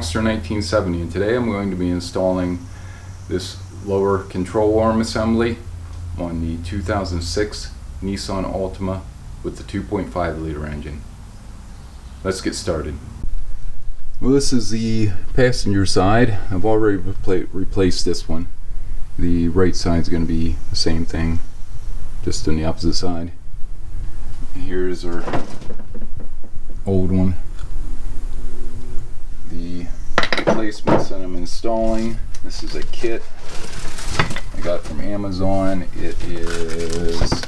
Monster 1970, and today I'm going to be installing this lower control arm assembly on the 2006 Nissan Altima with the 2.5 liter engine. Let's get started. Well, this is the passenger side. I've already replaced this one. The right side is going to be the same thing, just on the opposite side. Here's our old one. The replacements that I'm installing, this is a kit I got from Amazon. It is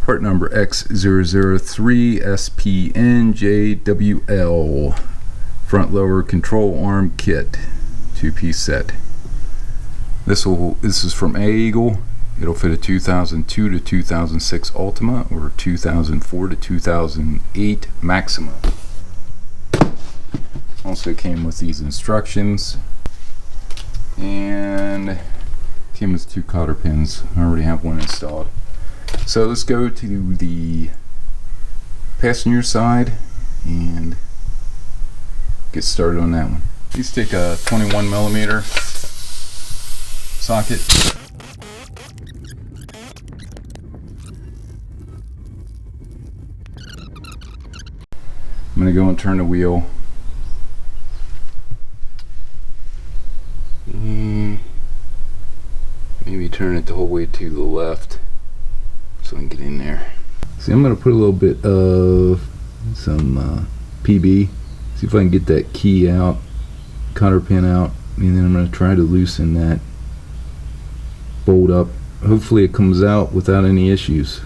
part number X003SPNJWL front lower control arm kit, 2-piece set. This is from A-Eagle. It'll fit a 2002 to 2006 Altima or 2004 to 2008 Maxima. Also came with these instructions and came with 2 cotter pins. I already have one installed. So let's go to the passenger side and get started on that one. Please take a 21mm socket. I'm going to go and turn the wheel. Maybe turn it the whole way to the left so I can get in there. See, I'm going to put a little bit of some PB. See if I can get that key out, cotter pin out, and then I'm going to try to loosen that bolt up. Hopefully it comes out without any issues.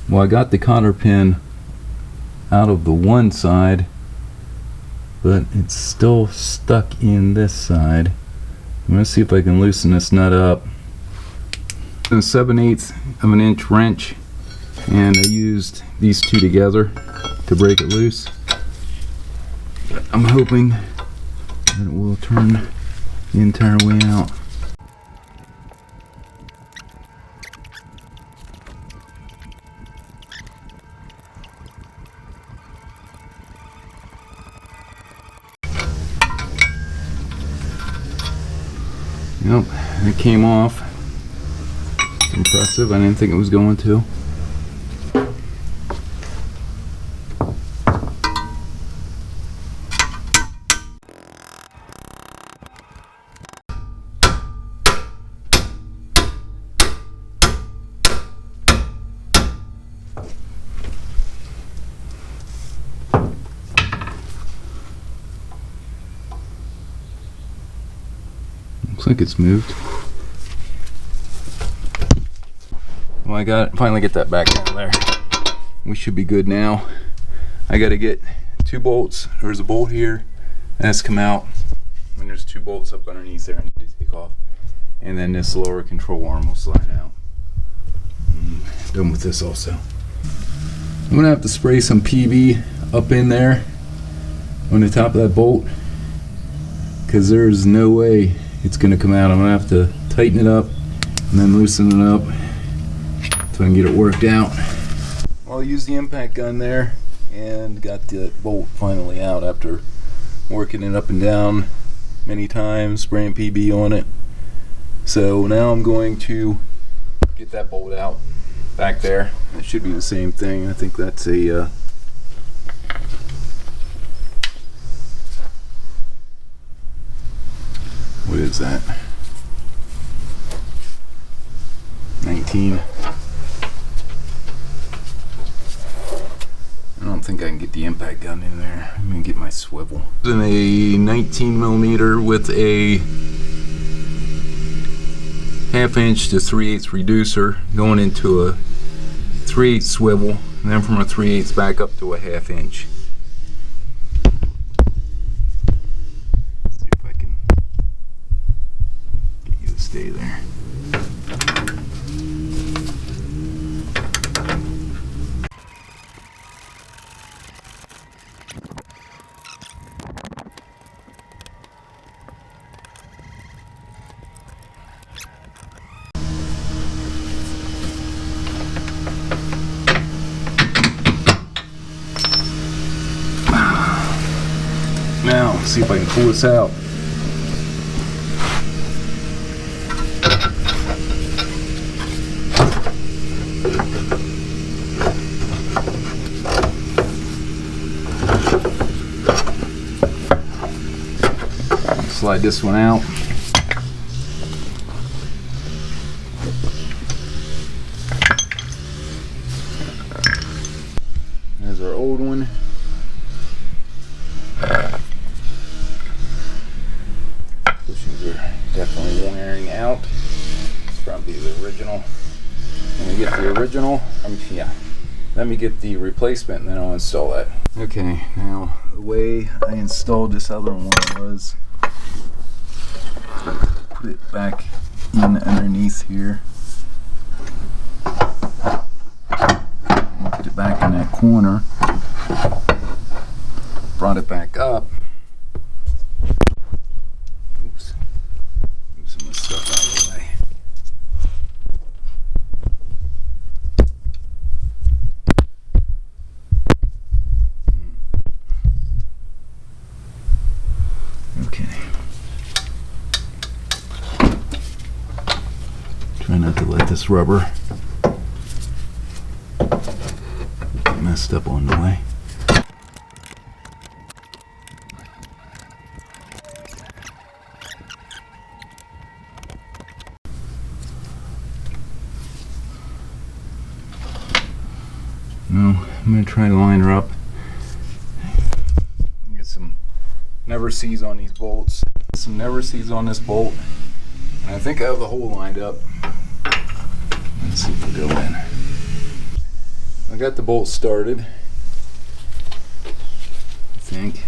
Well, I got the cotter pin out of the one side, but it's still stuck in this side. I'm going to see if I can loosen this nut up. A 7/8 of an inch wrench, and I used these two together to break it loose. But I'm hoping that it will turn the entire way out. Nope, it came off. It's impressive. I didn't think it was going to. Looks like it's moved. Well, I finally get that back down there. We should be good now. I got to get 2 bolts. There's a bolt here that has come out, and there's 2 bolts up underneath there I need to take off. And then this lower control arm will slide out. Done with this also. I'm gonna have to spray some PB up in there on the top of that bolt, because there's no way it's going to come out. I'm going to have to tighten it up and then loosen it up so I can get it worked out. Well, I used the impact gun there and got the bolt finally out after working it up and down many times, spraying PB on it. So now I'm going to get that bolt out back there. It should be the same thing. I think that's a what is that? 19. I don't think I can get the impact gun in there. I'm gonna get my swivel. In a 19mm with a 1/2 inch to 3/8 reducer going into a 3/8 swivel, and then from a 3/8 back up to a 1/2 inch. Stay there. Let's see if I can pull this out. Slide this one out. There's our old one. Bushings are definitely wearing out. Probably the original. Let me get the original. Let me get the replacement and then I'll install that. Okay, now the way I installed this other one was put it back in underneath here. Put it back in that corner. Brought it back up. Oops. Move some of this stuff out of the way. Okay. Try not to let this rubber get messed up on the way. Now I'm going to try to line her up. Get some never sees on these bolts. Some never sees on this bolt. And I think I have the hole lined up. Let's see if we go in. I got the bolt started. I think.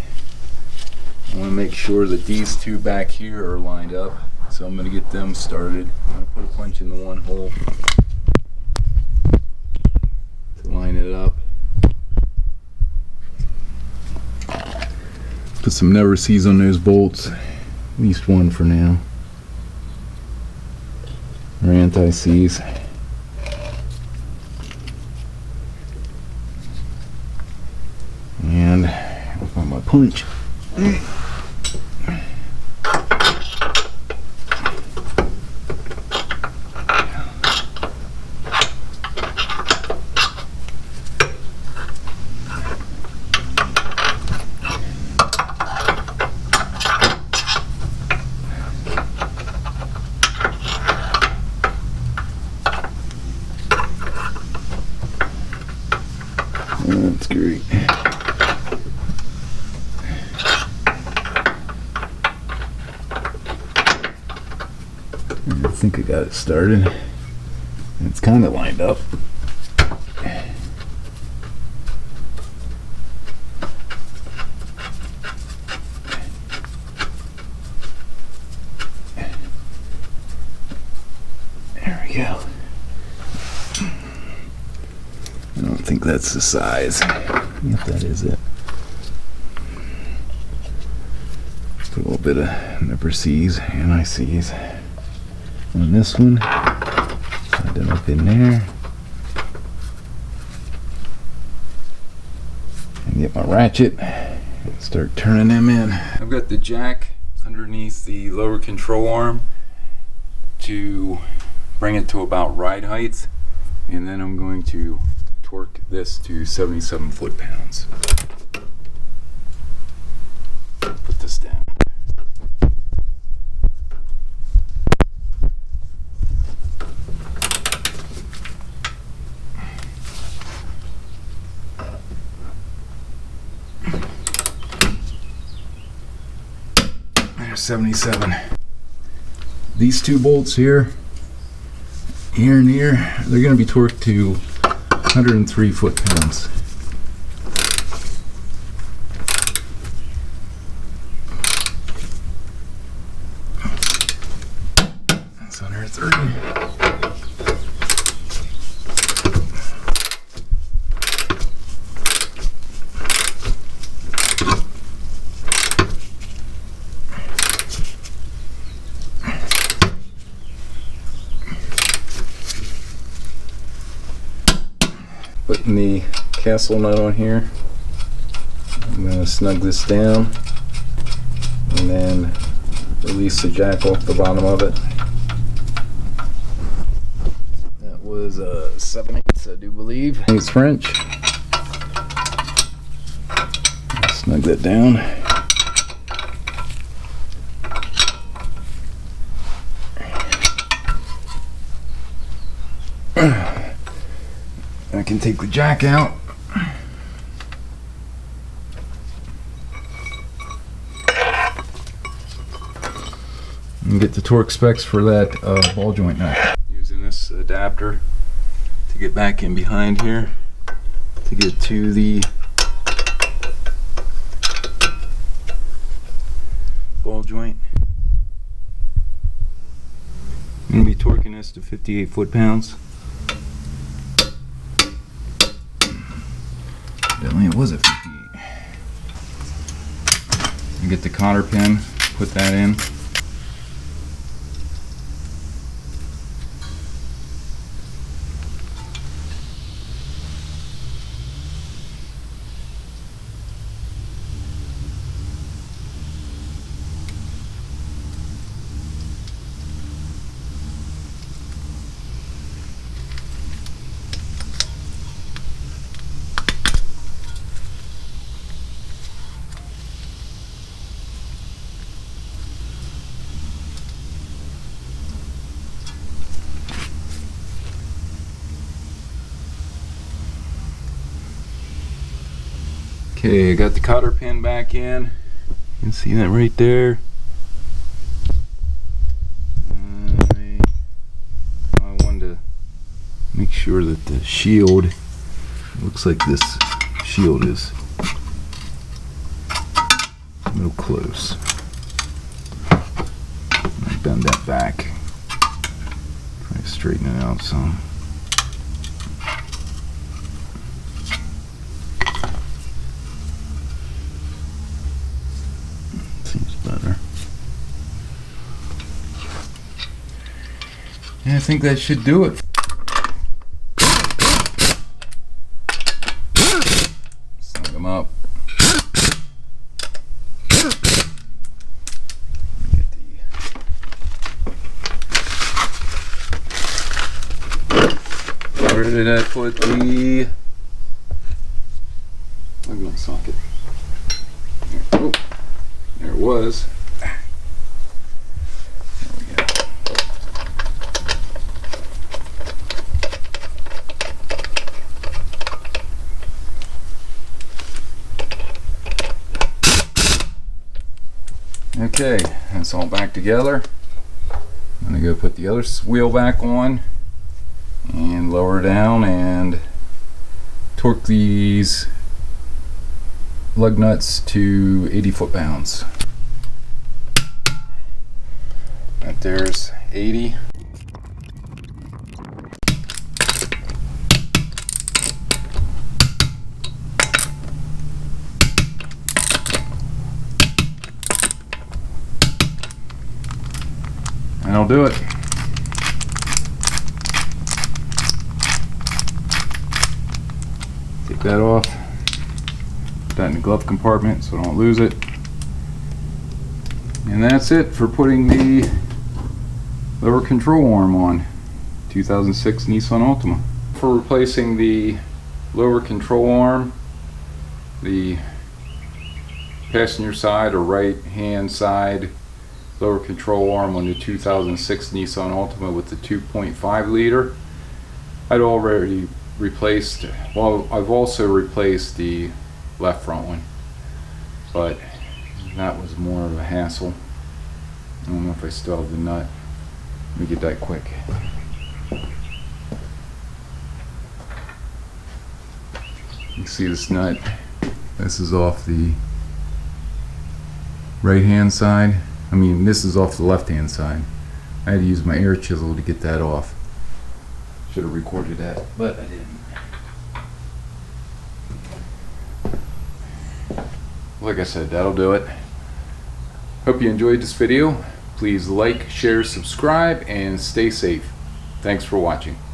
I want to make sure that these two back here are lined up. So I'm going to get them started. I'm going to put a punch in the one hole to line it up. Put some never sees on those bolts. At least one for now. Or anti-seize. And I'll find my punch. That's great. I think I got it started. It's kind of lined up. There we go. I don't think that's the size. Yep, that is it. Put a little bit of never sees, anti-seize on this one. Slide them up in there. And get my ratchet and start turning them in. I've got the jack underneath the lower control arm to bring it to about ride height, and then I'm going to torque this to 77 foot-pounds. Put this down. There's 77. These two bolts here and here, they're going to be torqued to 103 foot-pounds. That's 130. Putting the castle nut on here. I'm going to snug this down. and then release the jack off the bottom of it. That was 7/8, I do believe. It's French. Snug that down. I can take the jack out. And get the torque specs for that ball joint nut. Using this adapter to get back in behind here to get to the ball joint. I'm going to be torquing this to 58 foot-pounds. Definitely it was a 58. And get the cotter pin, put that in. Okay, I got the cotter pin back in. You can see that right there. I wanted to make sure that the shield, looks like this shield is a little close. I bend that back. Try to straighten it out some. I think that should do it. Snug them up. Get where did I put the plug in socket? There, oh, there it was. Okay, that's all back together. I'm going to go put the other wheel back on and lower down and torque these lug nuts to 80 foot-pounds. Right there's 80. And I'll do it. Take that off. Put that in the glove compartment so I don't lose it. And that's it for putting the lower control arm on. 2006 Nissan Altima. For replacing the lower control arm, the passenger side or right hand side lower control arm on the 2006 Nissan Altima with the 2.5 liter. I'd already replaced, well, I've also replaced the left front one, but that was more of a hassle. I don't know if I still have the nut. Let me get that quick. You can see this nut. This is off the right hand side. I mean, this is off the left hand side. I had to use my air chisel to get that off. Should have recorded that, but I didn't. Like I said, that'll do it. Hope you enjoyed this video. Please like, share, subscribe, and stay safe. Thanks for watching.